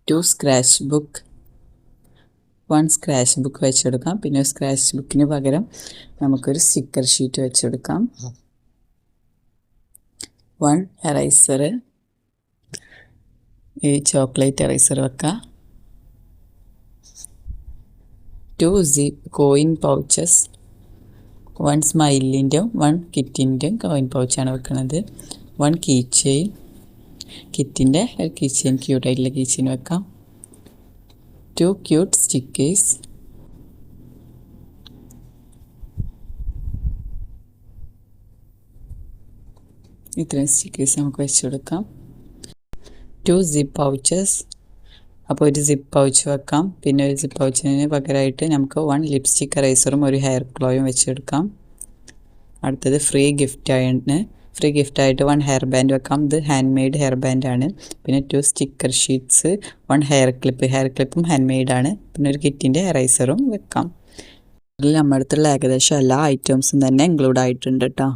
2 scratch book 1 scratch book വെച്ചെടുക്കാം. പിന്നെ scratch ബുക്കിന് പകരം നമുക്കൊരു സ്റ്റിക്കർ ഷീറ്റ് വെച്ചെടുക്കാം. 1 എറൈസർ, ഈ ചോക്ലേറ്റ് എറൈസർ വെക്കാം. 2 കോയിൻ പൗച്ചസ്, 1 സ്മൈലിൻ്റെയും 1 കിറ്റിൻ്റെയും കോയിൻ പൗച്ചാണ് വെക്കുന്നത്. 1 കീ ചെയിൻ, കിറ്റിൻ്റെ കീ ചെയിൻ, ക്യൂട്ടായിട്ടുള്ള കീ ചെയിൻ വെക്കാം. 2 ക്യൂട്ട് സ്റ്റിക്കേഴ്സ്, ഇത്രയും സ്റ്റിക്കേഴ്സ് നമുക്ക് വെച്ചെടുക്കാം. 2 സിപ്പ് പൗച്ചസ്, അപ്പോൾ ഒരു സിപ്പ് പൗച്ച് വെക്കാം. പിന്നെ ഒരു സിപ്പ് പൗച്ചിന് പകരമായിട്ട് നമുക്ക് 1 ലിപ്സ്റ്റിക് എറൈസറും ഒരു ഹെയർ ക്ലോയും വെച്ചെടുക്കാം. അടുത്തത് ഫ്രീ ഗിഫ്റ്റായിട്ട് 1 ഹെയർ ബാൻഡ് വെക്കാം. ഇത് ഹാൻഡ് മെയ്ഡ് ഹെയർ ബാൻഡാണ്. പിന്നെ 2 സ്റ്റിക്കർ ഷീറ്റ്സ്, 1 ഹെയർ ക്ലിപ്പും ഹാൻഡ് മെയ്ഡാണ്. പിന്നെ ഒരു കിറ്റിൻ്റെ എറൈസറും വെക്കാം. ഇതിൽ നമ്മുടെ അടുത്തുള്ള ഏകദേശം എല്ലാ ഐറ്റംസും തന്നെ ഇൻക്ലൂഡ് ആയിട്ടുണ്ട് കേട്ടോ.